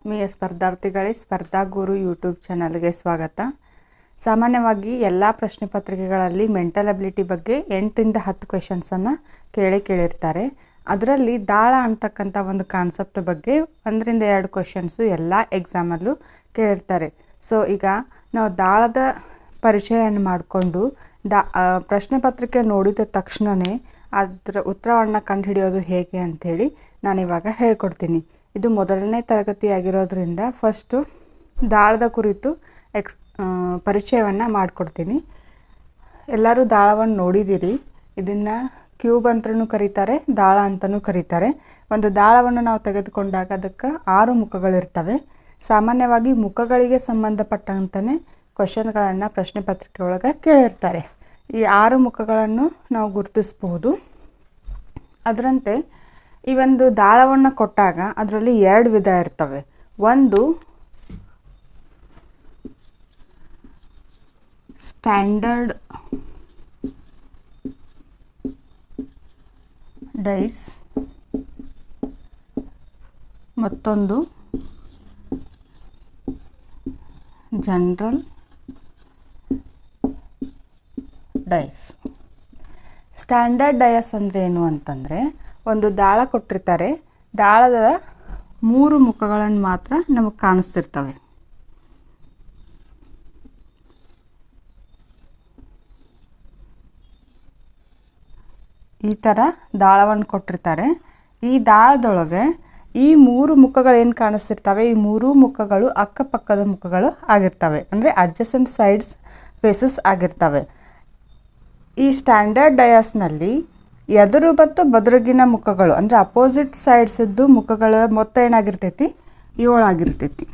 ಆತ್ಮೀಯ ಸ್ಪರ್ಧಾರ್ಥಿಗಳೇ, ಸ್ಪರ್ಧಾ ಗುರು ಯೂಟ್ಯೂಬ್ ಚಾನಲ್ಗೆ ಸ್ವಾಗತ. ಸಾಮಾನ್ಯವಾಗಿ ಎಲ್ಲ ಪ್ರಶ್ನೆ ಪತ್ರಿಕೆಗಳಲ್ಲಿ ಮೆಂಟಲ್ ಅಬಿಲಿಟಿ ಬಗ್ಗೆ 8ರಿಂದ 10 ಕ್ವೆಶನ್ಸನ್ನು ಕೇಳಿರ್ತಾರೆ. ಅದರಲ್ಲಿ ದಾಳ ಅಂತಕ್ಕಂಥ ಒಂದು ಕಾನ್ಸೆಪ್ಟ್ ಬಗ್ಗೆ 1ರಿಂದ 2 ಕ್ವೆಶನ್ಸು ಎಲ್ಲ ಎಕ್ಸಾಮಲ್ಲೂ ಕೇಳಿರ್ತಾರೆ. ಸೊ ಈಗ ನಾವು ದಾಳದ ಪರಿಚಯವನ್ನು ಮಾಡಿಕೊಂಡು ಪ್ರಶ್ನೆ ಪತ್ರಿಕೆ ನೋಡಿದ ತಕ್ಷಣವೇ ಅದರ ಉತ್ತರವನ್ನು ಕಂಡುಹಿಡಿಯೋದು ಹೇಗೆ ಅಂಥೇಳಿ ನಾನಿವಾಗ ಹೇಳ್ಕೊಡ್ತೀನಿ. ಇದು ಮೊದಲನೇ ತರಗತಿಯಾಗಿರೋದ್ರಿಂದ ಫಸ್ಟು ದಾಳದ ಕುರಿತು ಪರಿಚಯವನ್ನು ಮಾಡಿಕೊಡ್ತೀನಿ. ಎಲ್ಲರೂ ದಾಳವನ್ನು ನೋಡಿದ್ದೀರಿ. ಇದನ್ನು ಕ್ಯೂಬ್ ಅಂತಲೂ ಕರೀತಾರೆ, ದಾಳ ಅಂತಲೂ ಕರೀತಾರೆ. ಒಂದು ದಾಳವನ್ನು ನಾವು ತೆಗೆದುಕೊಂಡಾಗ ಅದಕ್ಕೆ 6 ಮುಖಗಳಿರ್ತವೆ. ಸಾಮಾನ್ಯವಾಗಿ ಮುಖಗಳಿಗೆ ಸಂಬಂಧಪಟ್ಟಂತಲೇ ಕ್ವಶನ್ಗಳನ್ನು ಪ್ರಶ್ನೆ ಪತ್ರಿಕೆ ಒಳಗೆ ಕೇಳಿರ್ತಾರೆ. ಈ 6 ಮುಖಗಳನ್ನು ನಾವು ಗುರುತಿಸ್ಬೋದು. ಅದರಂತೆ ಈ ಒಂದು ದಾಳವನ್ನು ಕೊಟ್ಟಾಗ ಅದರಲ್ಲಿ 2 ವಿಧ ಇರ್ತವೆ. ಒಂದು ಸ್ಟ್ಯಾಂಡರ್ಡ್ ಡೈಸ್, ಮತ್ತೊಂದು ಜನರಲ್ ಡೈಸ್. ಸ್ಟ್ಯಾಂಡರ್ಡ್ ಡಯಸ್ ಅಂದರೆ ಏನು ಅಂತಂದರೆ, ಒಂದು ದಾಳ ಕೊಟ್ಟಿರ್ತಾರೆ, ದಾಳದ 3 ಮುಖಗಳನ್ನು ಮಾತ್ರ ನಮಗೆ ಕಾಣಿಸ್ತಿರ್ತವೆ. ಈ ಥರ ದಾಳವನ್ನು ಕೊಟ್ಟಿರ್ತಾರೆ. ಈ ದಾಳದೊಳಗೆ ಈ 3 ಮುಖಗಳೇನು ಕಾಣಿಸ್ತಿರ್ತವೆ, ಈ 3 ಮುಖಗಳು ಅಕ್ಕಪಕ್ಕದ ಮುಖಗಳು ಆಗಿರ್ತವೆ, ಅಂದರೆ ಅಡ್ಜಸೆಂಟ್ ಸೈಡ್ಸ್ ಫೇಸಸ್ ಆಗಿರ್ತವೆ. ಈ ಸ್ಟ್ಯಾಂಡರ್ಡ್ ಡಯಾಸ್ನಲ್ಲಿ ಎದುರು ಮತ್ತು ಬದುರಿಗಿನ ಮುಖಗಳು ಅಂದರೆ ಅಪೋಸಿಟ್ ಸೈಡ್ಸಿದ್ದು ಮುಖಗಳ ಮೊತ್ತ ಏನಾಗಿರ್ತೈತಿ, 7 ಆಗಿರ್ತೈತಿ.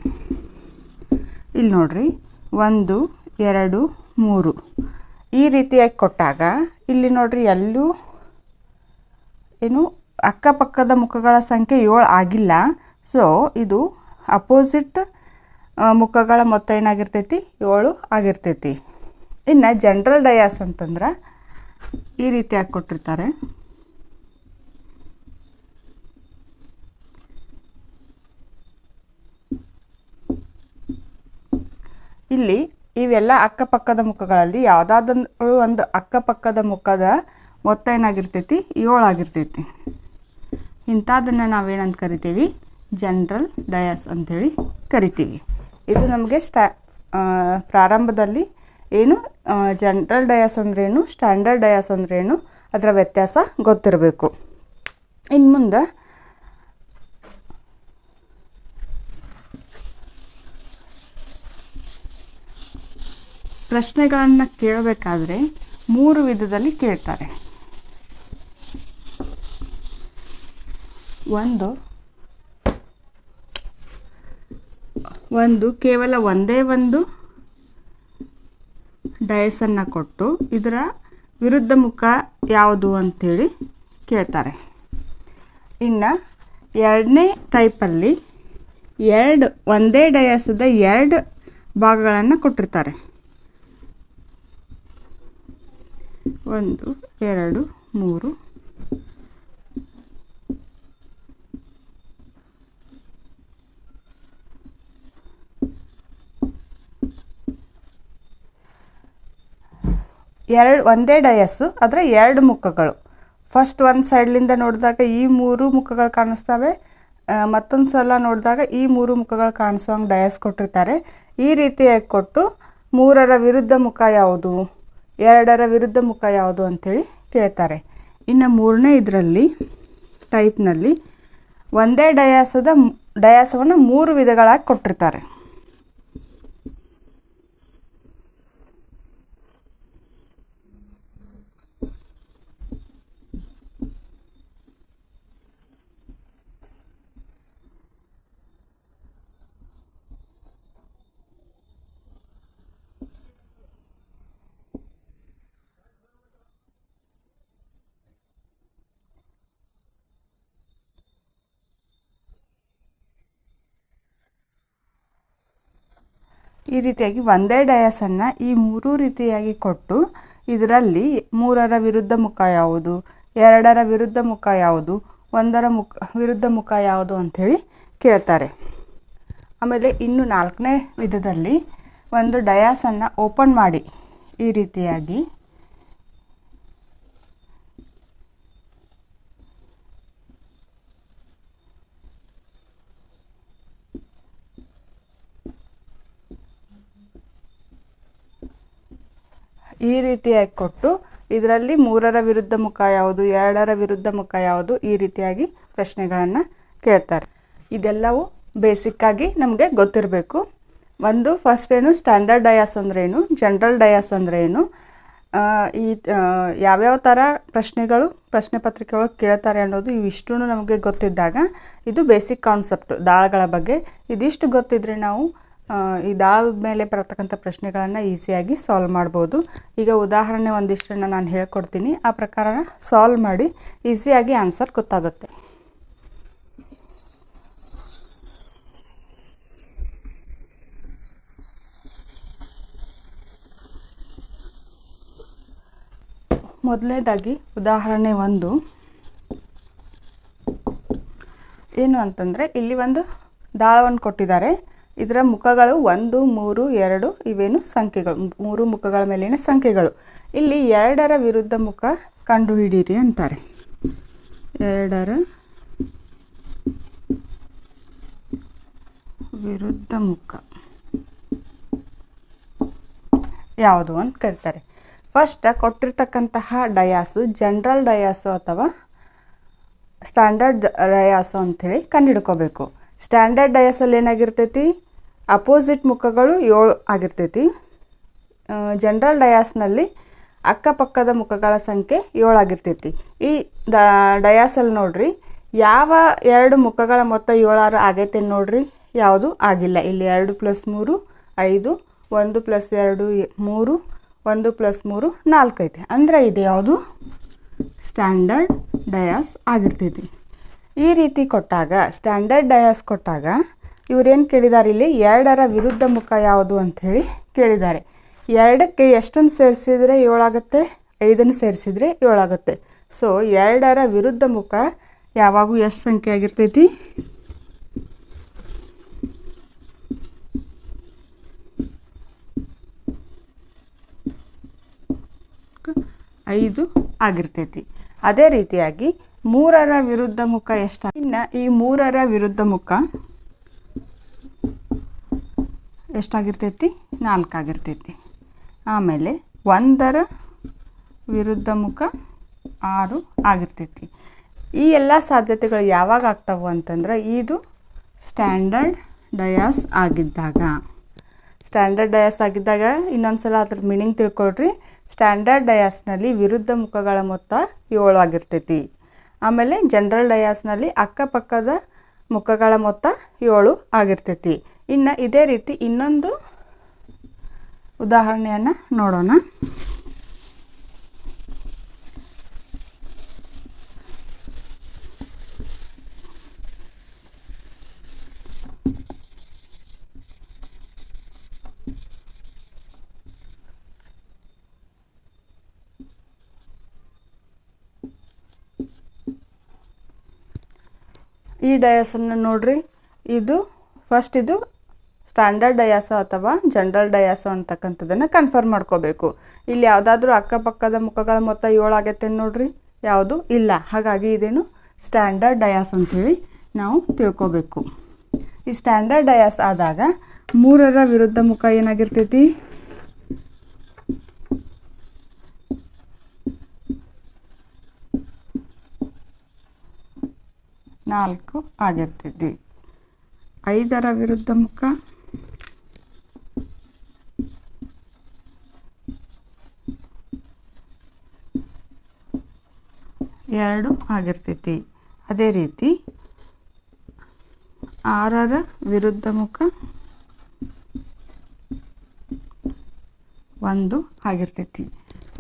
ಇಲ್ಲಿ ನೋಡ್ರಿ, 1 2 3 ಈ ರೀತಿಯಾಗಿ ಕೊಟ್ಟಾಗ ಇಲ್ಲಿ ನೋಡ್ರಿ ಎಲ್ಲೂ ಏನು ಅಕ್ಕಪಕ್ಕದ ಮುಖಗಳ ಸಂಖ್ಯೆ 7 ಆಗಿಲ್ಲ. ಸೊ ಇದು ಅಪೋಸಿಟ್ ಮುಖಗಳ ಮೊತ್ತ ಏನಾಗಿರ್ತೈತಿ, 7 ಆಗಿರ್ತೈತಿ. ಇನ್ನು ಜನರಲ್ ಡಯಾಸ್ ಅಂತಂದ್ರೆ ಈ ರೀತಿಯಾಗಿ ಕೊಟ್ಟಿರ್ತಾರೆ. ಇಲ್ಲಿ ಇವೆಲ್ಲ ಅಕ್ಕಪಕ್ಕದ ಮುಖಗಳಲ್ಲಿ ಯಾವುದಾದ್ರೂ ಒಂದು ಅಕ್ಕಪಕ್ಕದ ಮುಖದ ಮೊತ್ತ ಏನಾಗಿರ್ತೈತಿ, 7 ಆಗಿರ್ತೈತಿ. ಇಂಥದ್ದನ್ನು ನಾವೇನಂತ ಕರಿತೀವಿ, ಜನರಲ್ ಡಯಾಸ್ ಅಂಥೇಳಿ ಕರಿತೀವಿ. ಇದು ನಮಗೆ ಪ್ರಾರಂಭದಲ್ಲಿ ಏನು ಜನರಲ್ ಡಯಾಸ್ ಅಂದ್ರೇನು, ಸ್ಟ್ಯಾಂಡರ್ಡ್ ಡಯಾಸ್ ಅಂದ್ರೇನು, ಅದರ ವ್ಯತ್ಯಾಸ ಗೊತ್ತಿರಬೇಕು. ಇನ್ನು ಮುಂದೆ ಪ್ರಶ್ನೆಗಳನ್ನು ಕೇಳಬೇಕಾದ್ರೆ 3 ವಿಧದಲ್ಲಿ ಕೇಳ್ತಾರೆ. ಒಂದು ಕೇವಲ ಒಂದೇ ಒಂದು ಡಯಸನ್ನು ಕೊಟ್ಟು ಇದರ ವಿರುದ್ಧ ಮುಖ ಯಾವುದು ಅಂಥೇಳಿ ಕೇಳ್ತಾರೆ. ಇನ್ನು 2ನೇ ಟೈಪಲ್ಲಿ ಒಂದೇ ಡಯಸದ 2 ಭಾಗಗಳನ್ನು ಕೊಟ್ಟಿರ್ತಾರೆ. 1 2 3 ಒಂದೇ ಡಯಸ್ಸು, ಅದರ 2 ಮುಖಗಳು. ಫಸ್ಟ್ ಒಂದು ಸೈಡ್ಲಿಂದ ನೋಡಿದಾಗ ಈ 3 ಮುಖಗಳು ಕಾಣಿಸ್ತವೆ, ಮತ್ತೊಂದು ಸಲ ನೋಡಿದಾಗ ಈ 3 ಮುಖಗಳು ಕಾಣಿಸೋಂಗೆ ಡಯಸ್ ಕೊಟ್ಟಿರ್ತಾರೆ. ಈ ರೀತಿಯಾಗಿ ಕೊಟ್ಟು 3ರ ವಿರುದ್ಧ ಮುಖ ಯಾವುದು, 2ರ ವಿರುದ್ಧ ಮುಖ ಯಾವುದು ಅಂಥೇಳಿ ಕೇಳ್ತಾರೆ. ಇನ್ನು 3ನೇ ಇದರಲ್ಲಿ ಟೈಪ್ನಲ್ಲಿ ಒಂದೇ ಡಯಾಸವನ್ನು 3 ವಿಧಗಳಾಗಿ ಕೊಟ್ಟಿರ್ತಾರೆ. ಈ ರೀತಿಯಾಗಿ ಒಂದೇ ಡಯಾಸನ್ನು ಈ 3 ರೀತಿಯಾಗಿ ಕೊಟ್ಟು ಇದರಲ್ಲಿ 3ರ ವಿರುದ್ಧ ಮುಖ ಯಾವುದು, 2ರ ವಿರುದ್ಧ ಮುಖ ಯಾವುದು, 1ರ ವಿರುದ್ಧ ಮುಖ ಯಾವುದು ಅಂಥೇಳಿ ಕೇಳ್ತಾರೆ. ಆಮೇಲೆ ಇನ್ನು 4ನೇ ವಿಧದಲ್ಲಿ ಒಂದು ಡಯಾಸನ್ನು ಓಪನ್ ಮಾಡಿ ಈ ರೀತಿಯಾಗಿ ಕೊಟ್ಟು ಇದರಲ್ಲಿ 3ರ ವಿರುದ್ಧ ಮುಖ ಯಾವುದು, 2ರ ವಿರುದ್ಧ ಮುಖ ಯಾವುದು, ಈ ರೀತಿಯಾಗಿ ಪ್ರಶ್ನೆಗಳನ್ನು ಕೇಳ್ತಾರೆ. ಇದೆಲ್ಲವೂ ಬೇಸಿಕ್ಕಾಗಿ ನಮಗೆ ಗೊತ್ತಿರಬೇಕು. ಒಂದು ಫಸ್ಟ್ ಏನು ಸ್ಟ್ಯಾಂಡರ್ಡ್ ಡಯಾಸ್ ಅಂದರೆ ಏನು, ಜನರಲ್ ಡಯಾಸ್ ಅಂದರೆ ಏನು, ಈ ಯಾವ್ಯಾವ ಥರ ಪ್ರಶ್ನೆ ಪತ್ರಿಕೆಗಳು ಕೇಳ್ತಾರೆ ಅನ್ನೋದು ಇವಿಷ್ಟು ನಮಗೆ ಗೊತ್ತಿದ್ದಾಗ ಇದು ಬೇಸಿಕ್ ಕಾನ್ಸೆಪ್ಟ್ ದಾಳಗಳ ಬಗ್ಗೆ. ಇದಿಷ್ಟು ಗೊತ್ತಿದ್ರೆ ನಾವು ಈ ದಾಳದ ಮೇಲೆ ಬರತಕ್ಕಂಥ ಪ್ರಶ್ನೆಗಳನ್ನು ಈಸಿಯಾಗಿ ಸಾಲ್ವ್ ಮಾಡ್ಬೋದು. ಈಗ ಉದಾಹರಣೆ ಒಂದಿಷ್ಟನ್ನು ನಾನು ಹೇಳ್ಕೊಡ್ತೀನಿ, ಆ ಪ್ರಕಾರ ಸಾಲ್ವ್ ಮಾಡಿ ಈಸಿಯಾಗಿ ಆನ್ಸರ್ ಗೊತ್ತಾಗುತ್ತೆ. ಮೊದಲನೇದಾಗಿ ಉದಾಹರಣೆ 1 ಏನು ಅಂತಂದರೆ, ಇಲ್ಲಿ ಒಂದು ದಾಳವನ್ನು ಕೊಟ್ಟಿದ್ದಾರೆ. ಇದರ ಮುಖಗಳು 1, 3, 2 ಇವೇನು ಸಂಖ್ಯೆಗಳು, 3 ಮುಖಗಳ ಮೇಲಿನ ಸಂಖ್ಯೆಗಳು. ಇಲ್ಲಿ 2ರ ವಿರುದ್ಧ ಮುಖ ಕಂಡುಹಿಡಿಯಿರಿ ಅಂತಾರೆ. 2ರ ವಿರುದ್ಧ ಮುಖ ಯಾವುದು ಅಂತ ಕೇಳ್ತಾರೆ. ಫಸ್ಟ್ ಕೊಟ್ಟಿರ್ತಕ್ಕಂತಹ ಡಯಾಸು ಜನರಲ್ ಡಯಾಸು ಅಥವಾ ಸ್ಟ್ಯಾಂಡರ್ಡ್ ಡಯಾಸು ಅಂಥೇಳಿ ಕಂಡುಹಿಡ್ಕೋಬೇಕು. ಸ್ಟ್ಯಾಂಡರ್ಡ್ ಡಯಾಸಲ್ಲಿ ಏನಾಗಿರ್ತೈತಿ, ಅಪೋಸಿಟ್ ಮುಖಗಳು 7 ಆಗಿರ್ತೈತಿ. ಜನರಲ್ ಡಯಾಸ್ನಲ್ಲಿ ಅಕ್ಕಪಕ್ಕದ ಮುಖಗಳ ಸಂಖ್ಯೆ 7 ಆಗಿರ್ತೈತಿ. ಈ ಡಯಾಸಲ್ಲಿ ನೋಡ್ರಿ ಯಾವ 2 ಮುಖಗಳ ಮೊತ್ತ 7 ಆಗೈತೆ ನೋಡ್ರಿ, ಯಾವುದು ಆಗಿಲ್ಲ. ಇಲ್ಲಿ 2 + 3 5, 1 + 2 3, 1 + 3 4 ಐತೆ. ಅಂದರೆ ಇದು ಯಾವುದು ಸ್ಟ್ಯಾಂಡರ್ಡ್ ಡಯಾಸ್ ಆಗಿರ್ತೈತಿ. ಈ ರೀತಿ ಕೊಟ್ಟಾಗ ಸ್ಟ್ಯಾಂಡರ್ಡ್ ಡಯಾಸ್ ಕೊಟ್ಟಾಗ ಇವರೇನು ಕೇಳಿದ್ದಾರೆ, ಇಲ್ಲಿ 2ರ ವಿರುದ್ಧ ಮುಖ ಯಾವುದು ಅಂಥೇಳಿ ಕೇಳಿದ್ದಾರೆ. 2ಕ್ಕೆ ಎಷ್ಟನ್ನು ಸೇರಿಸಿದರೆ 7 ಆಗುತ್ತೆ, 5ಅನ್ನು ಸೇರಿಸಿದರೆ 7 ಆಗುತ್ತೆ. ಸೊ 2ರ ವಿರುದ್ಧ ಮುಖ ಯಾವಾಗೂ ಎಷ್ಟು ಸಂಖ್ಯೆ ಆಗಿರ್ತೈತಿ, 5 ಆಗಿರ್ತೈತಿ. ಅದೇ ರೀತಿಯಾಗಿ 3ರ ವಿರುದ್ಧ ಮುಖ ಎಷ್ಟು, ಇನ್ನು ಈ 3ರ ವಿರುದ್ಧ ಮುಖ ಎಷ್ಟಾಗಿರ್ತೈತಿ, 4 ಆಗಿರ್ತೈತಿ. ಆಮೇಲೆ 1ರ ವಿರುದ್ಧ ಮುಖ 6 ಆಗಿರ್ತೈತಿ. ಈ ಎಲ್ಲ ಸಾಧ್ಯತೆಗಳು ಯಾವಾಗ ಆಗ್ತಾವೆ ಅಂತಂದ್ರೆ ಇದು ಸ್ಟ್ಯಾಂಡರ್ಡ್ ಡಯಾಸ್ ಆಗಿದ್ದಾಗ. ಸ್ಟ್ಯಾಂಡರ್ಡ್ ಡಯಾಸ್ ಆಗಿದ್ದಾಗ ಇನ್ನೊಂದು ಸಲ ಅದ್ರ ಮೀನಿಂಗ್ ತಿಳ್ಕೊಳ್ರಿ. ಸ್ಟ್ಯಾಂಡರ್ಡ್ ಡಯಾಸ್ನಲ್ಲಿ ವಿರುದ್ಧ ಮುಖಗಳ ಮೊತ್ತ 7 ಆಗಿರ್ತೈತಿ. ಆಮೇಲೆ ಜನರಲ್ ಡಯಾಸ್ನಲ್ಲಿ ಅಕ್ಕಪಕ್ಕದ ಮುಖಗಳ ಮೊತ್ತ 7 ಆಗಿರ್ತೈತಿ. ಇನ್ನು ಇದೇ ರೀತಿ ಇನ್ನೊಂದು ಉದಾಹರಣೆಯನ್ನು ನೋಡೋಣ. ಈ ಡಯಾಸನ್ನು ನೋಡ್ರಿ, ಇದು ಸ್ಟ್ಯಾಂಡರ್ಡ್ ಡಯಾಸ ಅಥವಾ ಜನರಲ್ ಡಯಾಸ ಅಂತಕ್ಕಂಥದ್ದನ್ನು ಕನ್ಫರ್ಮ್ ಮಾಡ್ಕೋಬೇಕು. ಇಲ್ಲಿ ಯಾವುದಾದ್ರೂ ಅಕ್ಕಪಕ್ಕದ ಮುಖಗಳ ಮೊತ್ತ 7 ಆಗೈತೆ ನೋಡ್ರಿ, ಯಾವುದು ಇಲ್ಲ. ಹಾಗಾಗಿ ಇದೇನು ಸ್ಟ್ಯಾಂಡರ್ಡ್ ಡಯಾಸ್ ಅಂಥೇಳಿ ನಾವು ತಿಳ್ಕೋಬೇಕು. ಈ ಸ್ಟ್ಯಾಂಡರ್ಡ್ ಡಯಾಸ್ ಆದಾಗ 3ರ ವಿರುದ್ಧ ಮುಖ ಏನಾಗಿರ್ತೈತಿ, 4 ಆಗಿರ್ತೈತಿ. 5ರ ವಿರುದ್ಧ ಮುಖ 2 ಆಗಿರ್ತೈತಿ. ಅದೇ ರೀತಿ 6ರ ವಿರುದ್ಧ ಮುಖ 1 ಆಗಿರ್ತೈತಿ.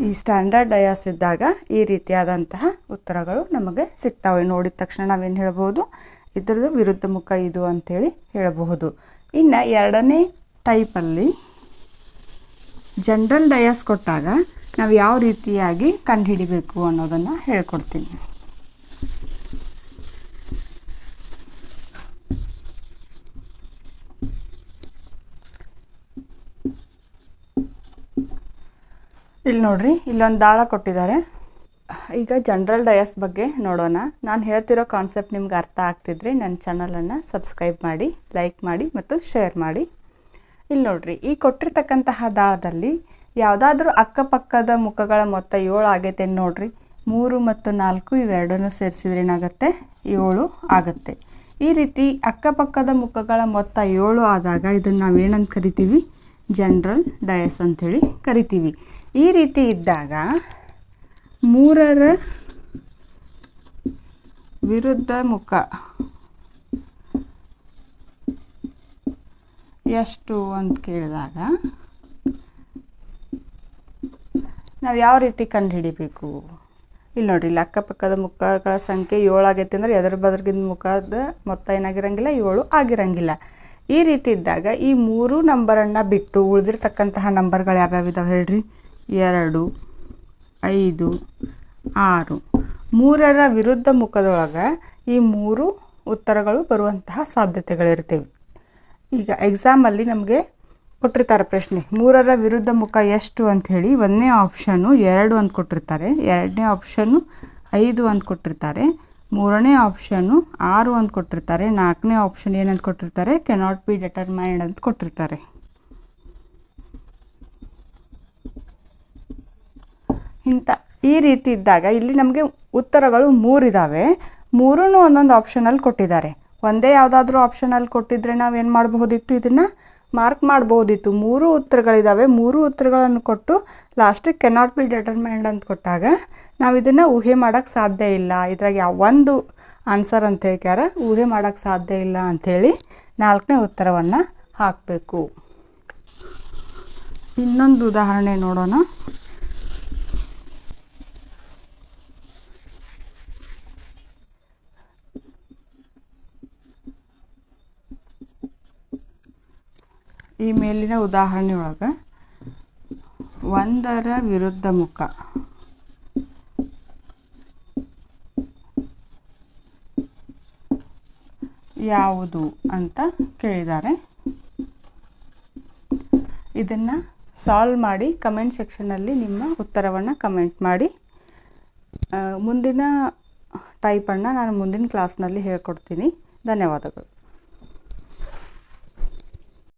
ಈ ಸ್ಟ್ಯಾಂಡರ್ಡ್ ಡಯಾಸ್ ಇದ್ದಾಗ ಈ ರೀತಿಯಾದಂತಹ ಉತ್ತರಗಳು ನಮಗೆ ಸಿಗ್ತವೆ. ನೋಡಿದ ತಕ್ಷಣ ನಾವೇನು ಹೇಳ್ಬೋದು, ಇದರದ್ದು ವಿರುದ್ಧ ಮುಖ ಇದು ಅಂಥೇಳಿ ಹೇಳಬಹುದು. ಇನ್ನು 2ನೇ ಟೈಪಲ್ಲಿ ಜನರಲ್ ಡಯಾಸ್ ಕೊಟ್ಟಾಗ ನಾವು ಯಾವ ರೀತಿಯಾಗಿ ಕಂಡುಹಿಡಿಬೇಕು ಅನ್ನೋದನ್ನು ಹೇಳ್ಕೊಡ್ತೀನಿ. ಇಲ್ಲಿ ನೋಡ್ರಿ, ಇಲ್ಲೊಂದು ದಾಳ ಕೊಟ್ಟಿದ್ದಾರೆ. ಈಗ ಜನರಲ್ ಡಯಸ್ ಬಗ್ಗೆ ನೋಡೋಣ. ನಾನು ಹೇಳ್ತಿರೋ ಕಾನ್ಸೆಪ್ಟ್ ನಿಮ್ಗೆ ಅರ್ಥ ಆಗ್ತಿದ್ರೆ ನನ್ನ ಚಾನಲನ್ನು ಸಬ್ಸ್ಕ್ರೈಬ್ ಮಾಡಿ, ಲೈಕ್ ಮಾಡಿ ಮತ್ತು ಶೇರ್ ಮಾಡಿ. ಇಲ್ಲಿ ನೋಡ್ರಿ, ಈ ಕೊಟ್ಟಿರ್ತಕ್ಕಂತಹ ದಾಳದಲ್ಲಿ ಯಾವುದಾದ್ರೂ ಅಕ್ಕಪಕ್ಕದ ಮುಖಗಳ ಮೊತ್ತ 7 ಆಗೈತೆ ನೋಡ್ರಿ. 3 ಮತ್ತು 4 ಇವೆರಡನ್ನು ಸೇರಿಸಿದ್ರೆ ಏನಾಗುತ್ತೆ? 7 ಆಗುತ್ತೆ. ಈ ರೀತಿ ಅಕ್ಕಪಕ್ಕದ ಮುಖಗಳ ಮೊತ್ತ 7 ಆದಾಗ ಇದನ್ನು ನಾವೇನಂತ ಕರಿತೀವಿ? ಜನರಲ್ ಡಯಸ್ ಅಂಥೇಳಿ ಕರಿತೀವಿ. ಈ ರೀತಿ ಇದ್ದಾಗ 3ರ ವಿರುದ್ಧ ಮುಖ ಎಷ್ಟು ಅಂತ ಕೇಳಿದಾಗ ನಾವು ಯಾವ ರೀತಿ ಕಂಡುಹಿಡಿಬೇಕು? ಇಲ್ಲಿ ನೋಡಿರಿ, ಇಲ್ಲಿ ಅಕ್ಕಪಕ್ಕದ ಮುಖಗಳ ಸಂಖ್ಯೆ 7 ಆಗೈತೆ ಅಂದರೆ ಎದುರು ಬದರ್ಗಿಂದ ಮುಖದ ಮೊತ್ತ ಏನಾಗಿರಂಗಿಲ್ಲ? 7 ಆಗಿರಂಗಿಲ್ಲ. ಈ ರೀತಿ ಇದ್ದಾಗ ಈ 3 ನಂಬರನ್ನು ಬಿಟ್ಟು ಉಳಿದಿರ್ತಕ್ಕಂತಹ ನಂಬರ್ಗಳು ಯಾವ್ಯಾವ ಇದಾವೆ ಹೇಳ್ರಿ? 2, 5, 6. 3ರ ವಿರುದ್ಧ ಮುಖದೊಳಗೆ ಈ 3 ಉತ್ತರಗಳು ಬರುವಂತಹ ಸಾಧ್ಯತೆಗಳಿರ್ತವೆ. ಈಗ ಎಕ್ಸಾಮಲ್ಲಿ ನಮಗೆ ಕೊಟ್ಟಿರ್ತಾರೆ ಪ್ರಶ್ನೆ, 3ರ ವಿರುದ್ಧ ಮುಖ ಎಷ್ಟು ಅಂಥೇಳಿ. 1ನೇ ಆಪ್ಷನ್ನು 2 ಅಂತ ಕೊಟ್ಟಿರ್ತಾರೆ, 2ನೇ ಆಪ್ಷನ್ನು 5 ಅಂತ ಕೊಟ್ಟಿರ್ತಾರೆ, 3ನೇ ಆಪ್ಷನ್ನು 6 ಅಂತ ಕೊಟ್ಟಿರ್ತಾರೆ, 4ನೇ ಆಪ್ಷನ್ ಏನಂತ ಕೊಟ್ಟಿರ್ತಾರೆ? ಕೆನಾಟ್ ಬಿ ಡಿಟರ್ಮೈನ್ಡ್ ಅಂತ ಕೊಟ್ಟಿರ್ತಾರೆ. ಈ ರೀತಿ ಇದ್ದಾಗ ಇಲ್ಲಿ ನಮಗೆ ಉತ್ತರಗಳು 3 ಇದ್ದಾವೆ. 3 ಒಂದೊಂದು ಆಪ್ಷನಲ್ಲಿ ಕೊಟ್ಟಿದ್ದಾರೆ. ಒಂದೇ ಯಾವುದಾದ್ರೂ ಆಪ್ಷನಲ್ಲಿ ಕೊಟ್ಟಿದ್ರೆ ನಾವೇನು ಮಾಡಬಹುದಿತ್ತು? ಇದನ್ನು ಮಾರ್ಕ್ ಮಾಡ್ಬೋದಿತ್ತು. 3 ಉತ್ತರಗಳಿದ್ದಾವೆ, 3 ಉತ್ತರಗಳನ್ನು ಕೊಟ್ಟು ಲಾಸ್ಟಿಗೆ ಕೆನಾಟ್ ಬಿ ಡಿಟರ್ಮೈನ್ಡ್ ಅಂತ ಕೊಟ್ಟಾಗ ನಾವು ಇದನ್ನು ಊಹೆ ಮಾಡೋಕ್ಕೆ ಸಾಧ್ಯ ಇಲ್ಲ, ಇದ್ರಾಗ ಒಂದು ಆನ್ಸರ್ ಅಂತ ಹೇಳ್ಕ್ಯಾರ, ಊಹೆ ಮಾಡೋಕ್ಕೆ ಸಾಧ್ಯ ಇಲ್ಲ ಅಂಥೇಳಿ 4ನೇ ಉತ್ತರವನ್ನು ಹಾಕಬೇಕು. ಇನ್ನೊಂದು ಉದಾಹರಣೆ ನೋಡೋಣ. ಈ ಮೇಲಿನ ಉದಾಹರಣೆ ಒಳಗೆ 1ರ ವಿರುದ್ಧ ಮುಖ ಯಾವುದು ಅಂತ ಕೇಳಿದ್ದಾರೆ. ಇದನ್ನು ಸಾಲ್ವ್ ಮಾಡಿ ಕಮೆಂಟ್ ಸೆಕ್ಷನಲ್ಲಿ ನಿಮ್ಮ ಉತ್ತರವನ್ನು ಕಮೆಂಟ್ ಮಾಡಿ. ಮುಂದಿನ ಟೈಪನ್ನು ನಾನು ಮುಂದಿನ ಕ್ಲಾಸ್ನಲ್ಲಿ ಹೇಳ್ಕೊಡ್ತೀನಿ. ಧನ್ಯವಾದಗಳು.